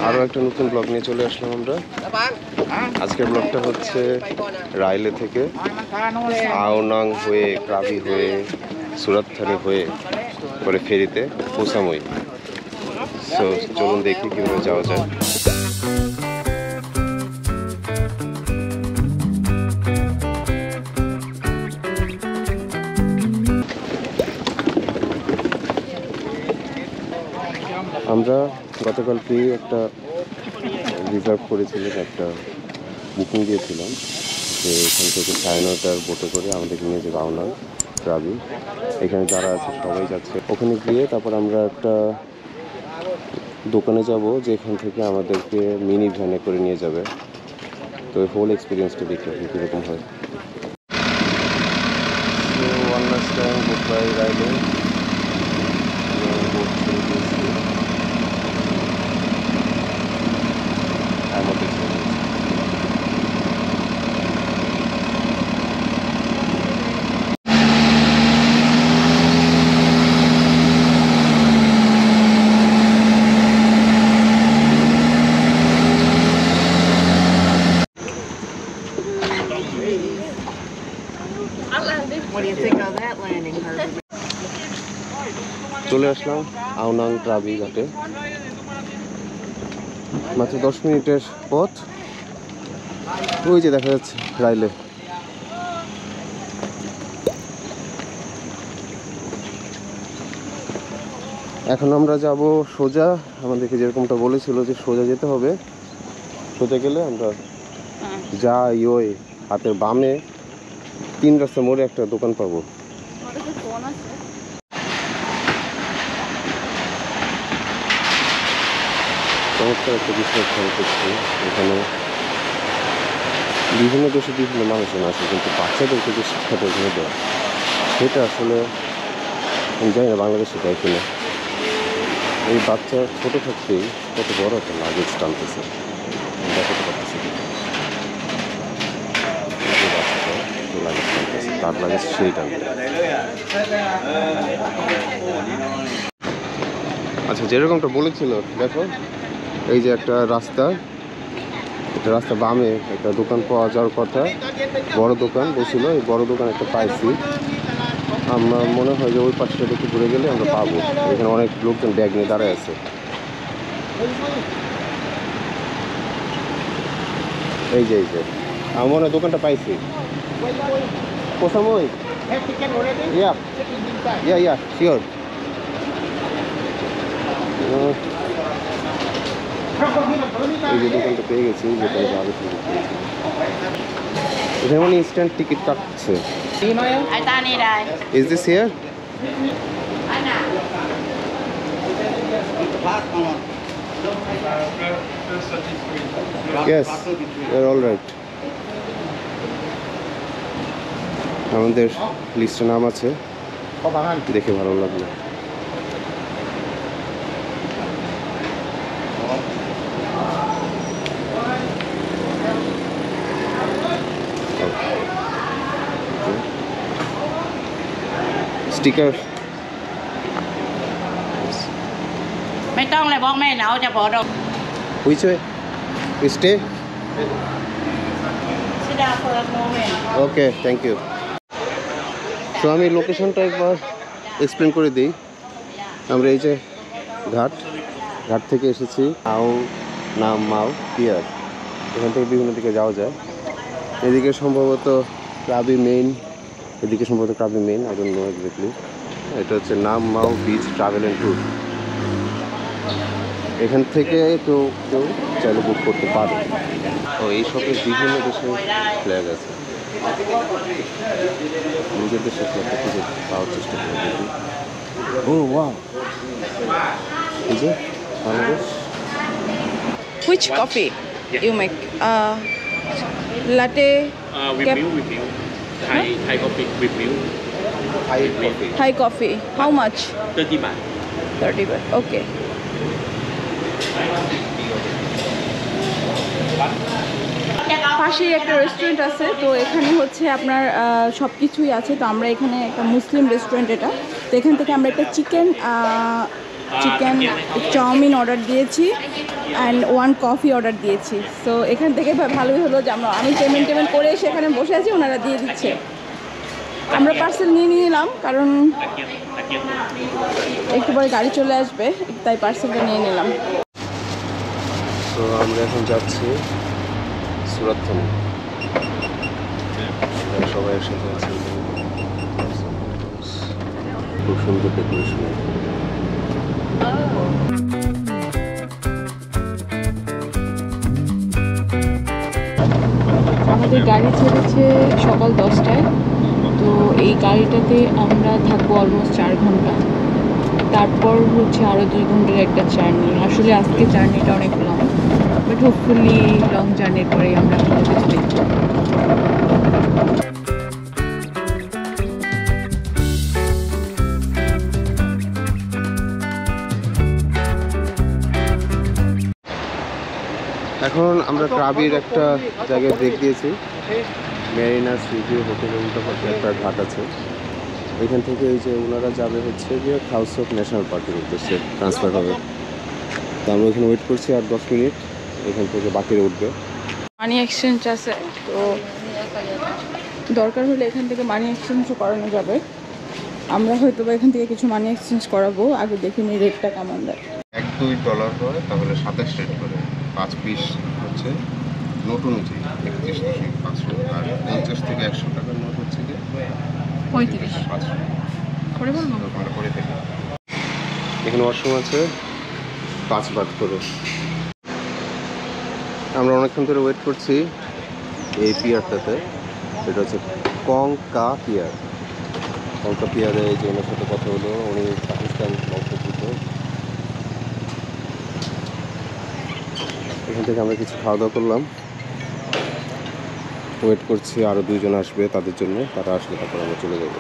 আরও একটা নতুন ব্লগ নিয়ে চলে আসলাম আমরা। আজকের ব্লগটা হচ্ছে রাইলে থেকে আওনাং হয়ে, ক্রাবি হয়ে, সুরাতথানি হয়ে পরে ফেরিতে কোসামুই। সো চলুন দেখি কীভাবে যাওয়া যায়। আমরা গতকালকে একটা রিজার্ভ করেছিলাম, একটা বুকিং দিয়েছিলাম যে এখান থেকে 9:30টার বোটে করে আমাদেরকে নিয়ে যাবে আওনাং ক্রাবি। এখানে যারা আছে সবাই যাচ্ছে। ওখানে গিয়ে তারপর আমরা একটা দোকানে যাব যেখান থেকে আমাদেরকে মিনি ভ্যানে করে নিয়ে যাবে। তো হোল এক্সপিরিয়েন্সটা দেখি কীরকম হয়। তো one last time Bombay রাইলে boat ছেড়ে দিয়েছি। আমাদের চলে আসলাম আওনাং ক্রাবি ঘাটে। মাত্র 10 মিনিটের পথ। ওই যে দেখা যাচ্ছে রাইলে। এখন আমরা যাব সোজা। আমাদেরকে যেরকমটা বলেছিল যে সোজা যেতে হবে। সোজা গেলে আমরা যা ইয়ে হাতের বামে 3 রাস্তা মোড়ে একটা দোকান পাবো। চমৎকার একটা বিষয় খেয়াল করছি, এখানে বিভিন্ন দেশে বিভিন্ন মানুষজন আছে, কিন্তু বাচ্চাদেরকে যে শিক্ষাটা এখানে দেয় সেটা আসলে আমি জানি না বাংলাদেশে দেয় কিনা। এই বাচ্চা ছোটো থাকতেই কত বড় একটা লাগেজ টানতেছে, দেখাতে পারতেছে। লাগেজ টানতেছে, তার লাগেজ সেই টানতে। আচ্ছা, যেরকমটা বলেছিল দেখো, এই যে একটা রাস্তা, একটা রাস্তা বামে একটা দোকান পাওয়া যাওয়ার কথা, বড় দোকান বলছিল। এই বড় দোকান একটা পাইছি। আমার মনে হয় যে ওই পাশটা একটু ঘুরে গেলে আমরা পাবো। এখানে অনেক লোকজন ব্যাগ নিয়ে দাঁড়ায় আছে। এই যে আমার মনে হয় দোকানটা পাইছি। কোসামুই, ইয়া ইয়া ইয়া শিওর। এই যে দোকানটা পেয়ে গেছি, যেটা আগে থেকে পেয়েছি। এখানে মানে ইনস্ট্যান্ট টিকিট কাটছে। Is this here? Yes, we're all right. আমাদের লিস্টে নাম আছে, দেখে ভালো লাগলো। Sticker. ไม่ต้องเลยบอกแม่หนาวจะพอดอก Which way? We stay? Sit down for a moment. Okay, thank you. So আমি লোকেশনটা একবার এক্সপ্লেন করে দিই। আমরা এই যে ঘাট থেকে এসেছি আওনাং পিয়ার। এখান থেকে বিভিন্ন দিকে যাওয়া যায়। এদিকে সম্ভবত ক্রাবি মেইন, এদিকে সম্ভবত Krabi main, I don't know exactly. এটা হচ্ছে নামমাও বিচ ট্রাভেল অ্যান্ড ট্যুর। এখান থেকে কেউ চাইলে বুক করতে পারে। ও এই শপে বিভিন্ন দেশের ফ্ল্যাগ আছে। নিজের দেশের ফ্ল্যাগটা খুঁজে পাওয়ার চেষ্টা করে দেখি। ও ওয়াও, এই যে Bangladesh. Which coffee you make? Latte. With milk. Thai coffee with milk. Thai coffee. How much? 30 baht. 30 baht. Okay. পাশেই একটা রেস্টুরেন্ট আছে, তো এখানে হচ্ছে আপনার সব কিছুই আছে। তো আমরা এখানে একটা মুসলিম রেস্টুরেন্ট, এটা তো এখান থেকে আমরা একটা চিকেন চিকেন চাউমিন অর্ডার দিয়েছি অ্যান্ড 1 কফি অর্ডার দিয়েছি। সো এখান থেকে ভালোই হলো যে আমি পেমেন্ট করে সেখানে বসে আছি, ওনারা দিয়ে দিচ্ছে। আমরা পার্সেল নিয়ে নিলাম কারণ একটু পরে গাড়ি চলে আসবে, তাই পার্সেলটা নিয়ে নিলাম। তো আমরা এখন যাচ্ছি সুরাত থানা, সবাই একসাথে আছি। খুব সুন্দর ডেকোরেশন। আমাদের গাড়ি ছেড়েছে সকাল 10টায়, তো এই গাড়িটাতে আমরা থাকবো অলমোস্ট 4 ঘন্টা। তারপর হচ্ছে আরও 2 ঘন্টার একটা জার্নি। আসলে আজকে জার্নিটা অনেক লং, বাট হোপফুলি লং জার্নির পরেই আমরা কোনো কিছু দেখব। এখন আমরা ক্রাবির একটা জায়গায় ব্রেক দিয়েছি। মেরিনা সিভিউ হোটেলের উল্টো পাশে একটা ঘাট আছে, এখান থেকে এই যে ওনারা যাবে হচ্ছে গিয়ে খাউসক ন্যাশনাল পার্কের উদ্দেশ্যে ট্রান্সফার হবে। তো আমরা ওখানে ওয়েট করছি আর 10 মিনিট, এখান থেকে বাকিরা উঠবে। মানি এক্সচেঞ্জ আছে, তো দরকার হলে এখান থেকে মানি এক্সচেঞ্জও করানো যাবে। আমরা হয়তো বা এখান থেকে কিছু মানি এক্সচেঞ্জ করাবো, আগে দেখে নিই রেটটা কেমন দেয়। $1-2 হয় তাহলে 27 রেট করে, 5 পিস হচ্ছে নোট অনুযায়ী 31.500, আর 50 থেকে 100 টাকার নোট হচ্ছে গিয়ে 35 করে বলবো আমরা করে থাকি। এখানে ওয়াশরুম আছে 5 বাত করে। আমরা অনেকক্ষণ ধরে ওয়েট করছি এই পিয়ারটাতে, এটা হচ্ছে কংকা পিয়ার। কংকা পিয়ারে এই যে ওনার সাথে কথা হলো, উনি পাকিস্তান বংশোদ্ভূত। এখান থেকে আমরা কিছু খাওয়া দাওয়া করলাম, ওয়েট করছি আরও 2 জন আসবে তাদের জন্য, তারা আসলে তারপর আমরা চলে যাবো।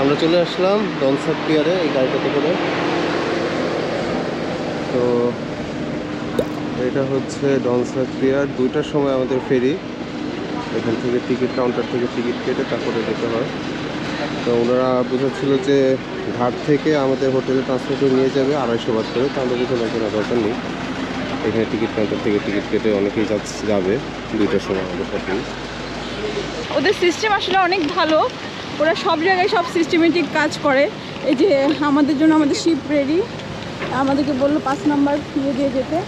আমরা চলে আসলাম ডনসাক পিয়ারে এই গাড়িটাতে করে। তো এটা হচ্ছে ডনসাক পিয়ার, 2টার সময় আমাদের ফেরি। এখান থেকে টিকিট কাউন্টার থেকে টিকিট কেটে তারপরে যেতে হয়। তো ওনারা বোঝাচ্ছিল যে ঘাট থেকে আমাদের হোটেলে ট্রান্সফার করে নিয়ে যাবে 250 বাত করে। তো আমরা বুঝতে পারছি না, দরকার নেই, এখানে টিকিট কাউন্টার থেকে টিকিট কেটে অনেকেই যাবে 2টার সময় আমাদের সাথে। ওদের সিস্টেম আসলে অনেক ভালো, ওরা সব জায়গায় সব সিস্টেমেটিক কাজ করে। এই যে আমাদের জন্য আমাদের শিপ রেডি, আমাদেরকে বললো 5 নাম্বার ফিরে দিয়ে যেতে।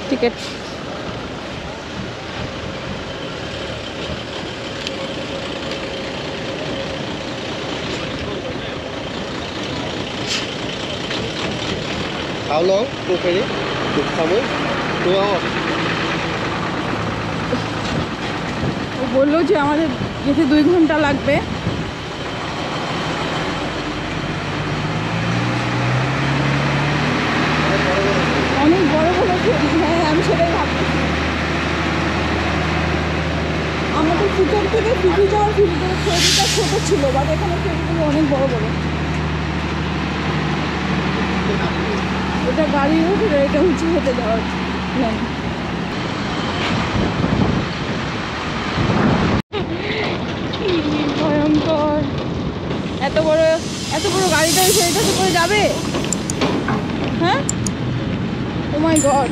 Ticket How long to ferry? To Khammur? 2 hours. ও বললো যে আমাদের যেতে 2 ঘন্টা লাগবে। অনেক বড় বড় ফেরি, হ্যাঁ আমি সেটাই ভাবতেছি। আমাদের ফুটার থেকে ফিজি যাওয়ার ফেরিটা ছোটো ছিল, বাট এখানে ফেরিগুলো অনেক বড় বড়। এটা গাড়ির উপরে, এটা হচ্ছে হেঁটে যাওয়ার প্ল্যান। ভয়ঙ্কর, এত বড় গাড়িটা এসে এটা করে যাবে? হ্যাঁ, ও মাই গড।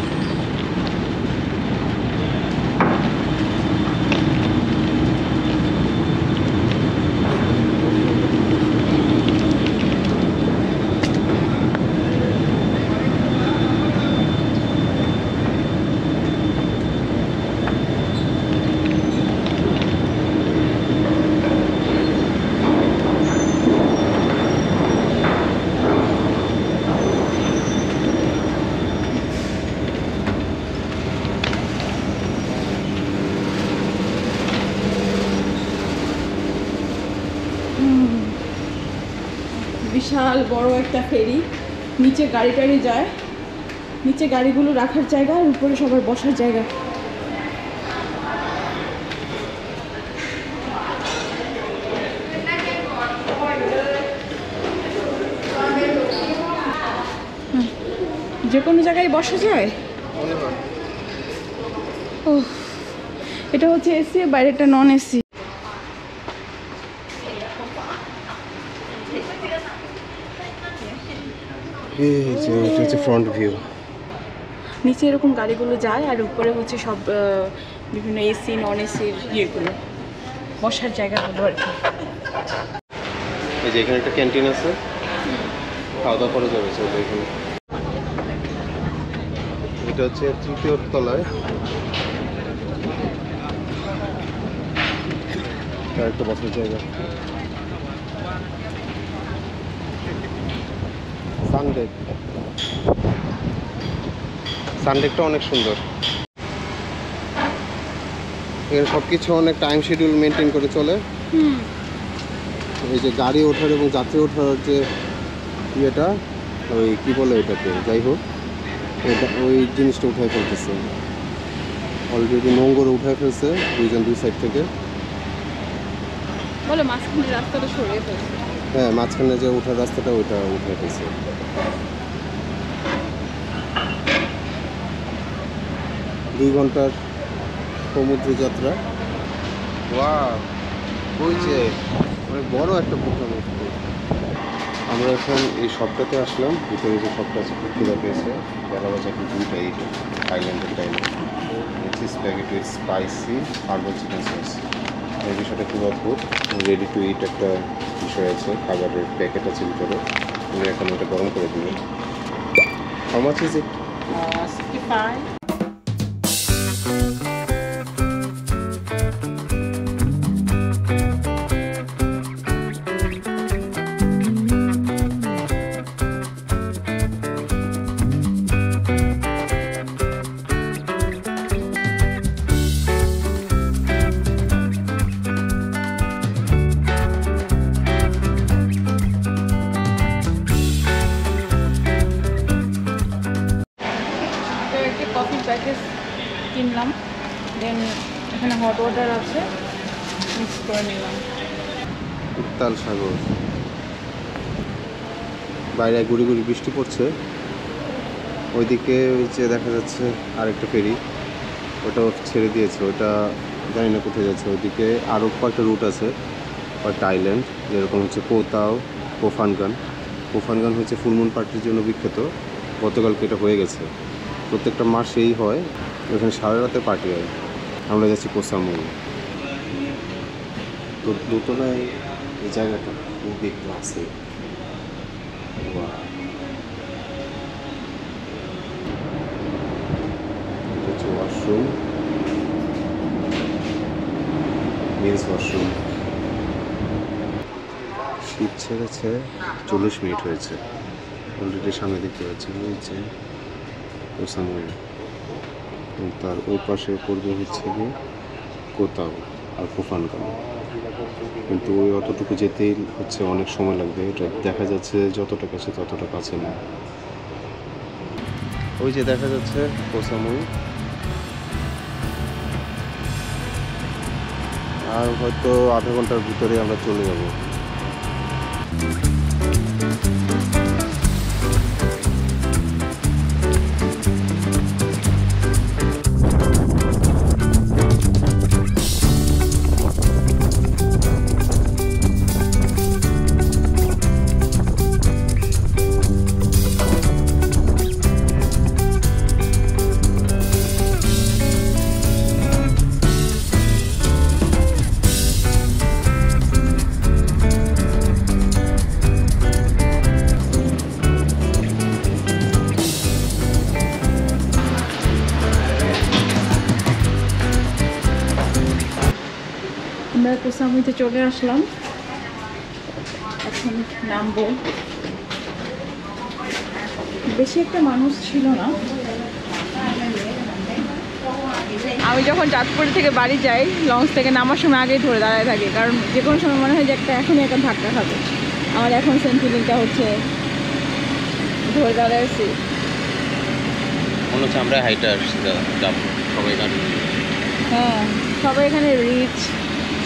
বিশাল বড় একটা ফেরি, নিচে গাড়ি টাড়ি যায়, নিচে গাড়িগুলো রাখার জায়গা আর উপরে সবার বসার জায়গা। যে কোনো জায়গায় বসা যায়। ও, এটা হচ্ছে এসি, বাইরেটা নন এসি। এটা হচ্ছে ফ্রন্ট ভিউ। নিচে এরকম গাড়িগুলো যায় আর উপরে হচ্ছে সব বিভিন্ন এসি নন এসির ইয়েগুলো, বসার জায়গাগুলো আর কি। এই যে এখানে একটা ক্যান্টিন আছে, খাওয়া দাওয়া করা যাবে এখানে। এটা হচ্ছে 3য় তলায় একটা বসার জায়গা। সানডেকটা অনেক সুন্দর। এখানে সবকিছু অনেক টাইম শিডিউল মেনটেন করে চলে। এই যে গাড়ি ওঠার এবং যাত্রী ওঠার যে ইয়েটা, ওই কি বলে এটাকে, যাই হোক ওই জিনিসটা উঠায় ফেলতেছে। অলরেডি নোংর উঠায় ফেলছে দুইজন দুই সাইড থেকে। বলো মাঝখানে রাস্তাটা সরিয়ে ফেলছে। হ্যাঁ, মাঝখানে যে ওঠার রাস্তাটা ওইটা উঠায় ফেলছে। দুই ঘন্টার সমুদ্র যাত্রা। ওয়াও, ওই যে অনেক বড় একটা পুকুর। আমরা এখন এই শপটাতে আসলাম, ভিতরে যে শপটা আছে খুব খিদা পেয়েছে। বেলা বাজে এখন 2টা। এই থাইল্যান্ডের টাইমে spaghetti with spicy herbal chicken sauce. এই বিষয়টা খুব অদ্ভুত। রেডি টু ইট একটা বিষয় আছে, খাবারের প্যাকেট আছে ভিতরে। উনি এখন ওটা গরম করে দিবেন। How much is it? 65. Coffee package কিনলাম, দেন এখানে হট ওয়াটার আছে, মিক্স করে নিলাম। উত্তাল সাগর, বাইরে গুড়ি গুড়ি বৃষ্টি পড়ছে। ওইদিকে ওই যে দেখা যাচ্ছে আরেকটা ফেরি, ওটাও ছেড়ে দিয়েছে। ওটা জানি না কোথায় যাচ্ছে। ওইদিকে আরও কয়েকটা রুট আছে, কয়েকটা আইল্যান্ড, যেরকম হচ্ছে কোতাও, কোফানগান। কোফানগান হচ্ছে ফুলমুন পার্টির জন্য বিখ্যাত। গতকালকে এটা হয়ে গেছে। প্রত্যেকটা মাসেই হয়, ওখানে সারা রাতে পার্টি হয়। আমরা যাচ্ছি কোসামুই। তো দোতলায় এই জায়গাটা খুবই ক্লাসিক। এটা হচ্ছে ওয়াশরুম, মেন্স ওয়াশরুম। শীত ছেড়েছে, 40 মিনিট হয়েছে অলরেডি। সামনে দেখতে পাচ্ছি হয়েছে কোসামুই, তার ওই পাশে পড়বে হচ্ছে গিয়ে কোতাও আর কোফানগান। কিন্তু ওই অতটুকু যেতেই হচ্ছে অনেক সময় লাগবে। এটা দেখা যাচ্ছে যতটা কাছে ততটা কাছে না। ওই যে দেখা যাচ্ছে কোসামুই, আর হয়তো আধা ঘন্টার ভিতরে আমরা চলে যাব। কোসামুইতে চলে আসলাম, এখন নামবো। বেশি একটা মানুষ ছিল না। আমি যখন চাঁদপুর থেকে বাড়ি যাই লঞ্চ থেকে নামার সময় আগেই ধরে দাঁড়ায় থাকি, কারণ যে কোনো সময় মনে হয় যে এখনই একটা ধাক্কা খাবে। আমার এখন সেন্টিমেন্টটা হচ্ছে ধরে দাঁড়াইছি। মনে হচ্ছে আমরা হাইটে আসছি যাবো সবাই গাড়ি। হ্যাঁ, সবাই এখানে রিচ,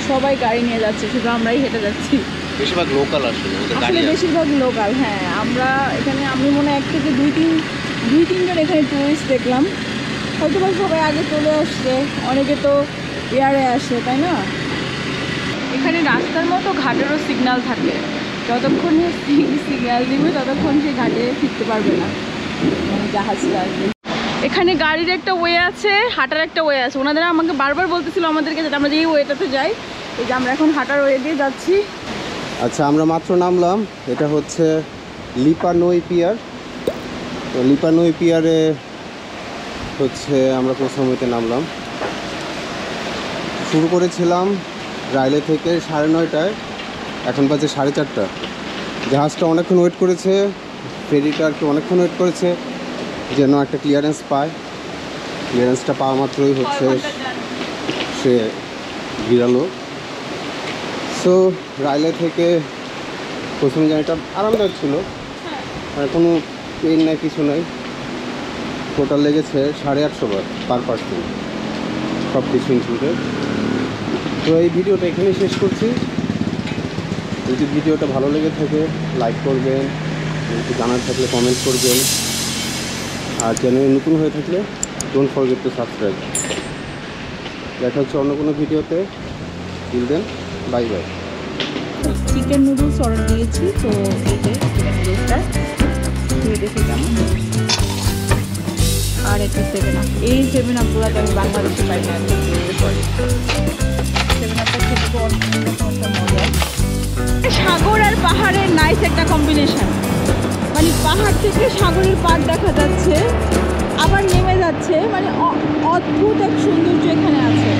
সবাই গাড়ি নিয়ে যাচ্ছে, শুধু আমরাই হেঁটে যাচ্ছি। বেশিরভাগ লোকাল আসলে আসলে বেশিরভাগ লোকাল। হ্যাঁ, আমরা এখানে আমি মনে হয় 1 থেকে 2-3 জন এখানে টুরিস্ট দেখলাম। হয়তো বা সবাই আগে চলে আসছে, অনেকে তো এয়ারে আসে, তাই না? এখানে রাস্তার মতো ঘাটেরও সিগন্যাল থাকে, যতক্ষণ সিগন্যাল দিবে ততক্ষণ সে ঘাটে ফিরতে পারবে না, মানে জাহাজটা আর কি। এখানে গাড়ির একটা ওয়ে আছে, হাঁটার একটা ওয়ে আছে। ওনারা আমাকে বারবার বলতেছিল আমাদেরকে যে আমরা যে এই ওয়েটাতে যাই, এই যে আমরা এখন হাঁটার ওয়ে দিয়ে যাচ্ছি। আচ্ছা, আমরা মাত্র নামলাম। এটা হচ্ছে লিপা নই পিয়ার। তো লিপা নই পিয়ারে হচ্ছে আমরা কোসামুইতে নামলাম। শুরু করেছিলাম রাইলে থেকে 9:30টায়, এখন বাজে 4:30। জাহাজটা অনেকক্ষণ ওয়েট করেছে, ফেরিটা আর কি অনেকক্ষণ ওয়েট করেছে যেন একটা ক্লিয়ারেন্স পায়। ক্লিয়ারেন্সটা পাওয়া মাত্রই হচ্ছে সে বিড়ালো। সো রাইলে থেকে প্রথম জার্নিটা আরামদায়ক ছিল, আর কোনো পেন নাই, কিছু নাই। টোটাল লেগেছে 850 বার পার পার্সন, সব কিছু ইনক্লুডেড। তো এই ভিডিওটা এখানেই শেষ করছি। যদি ভিডিওটা ভালো লেগে থাকে লাইক করবেন, যদি জানার থাকলে কমেন্ট করবেন, আর চ্যানেলে নতুন হয়ে থাকলে ডোন্ট ফরগেট টু সাবস্ক্রাইব। দেখা হচ্ছে অন্য কোনো ভিডিওতে। Till then, bye bye. Chicken noodles order দিয়েছি, তো এই যে চিকেন নুডলসটা খেয়ে দেখে কেমন। আর একটা 7 আপ, এই 7 আপ পুরাতে আমি বাংলাদেশে পাই না। 7 আপটা খেতে তো অনেক মজা। সাগর আর পাহাড়ের নাইস একটা কম্বিনেশন, মানে পাহাড় থেকে সাগরের পাড় দেখা যাচ্ছে, আবার নেমে যাচ্ছে, মানে অদ্ভুত এক সৌন্দর্য এখানে আছে।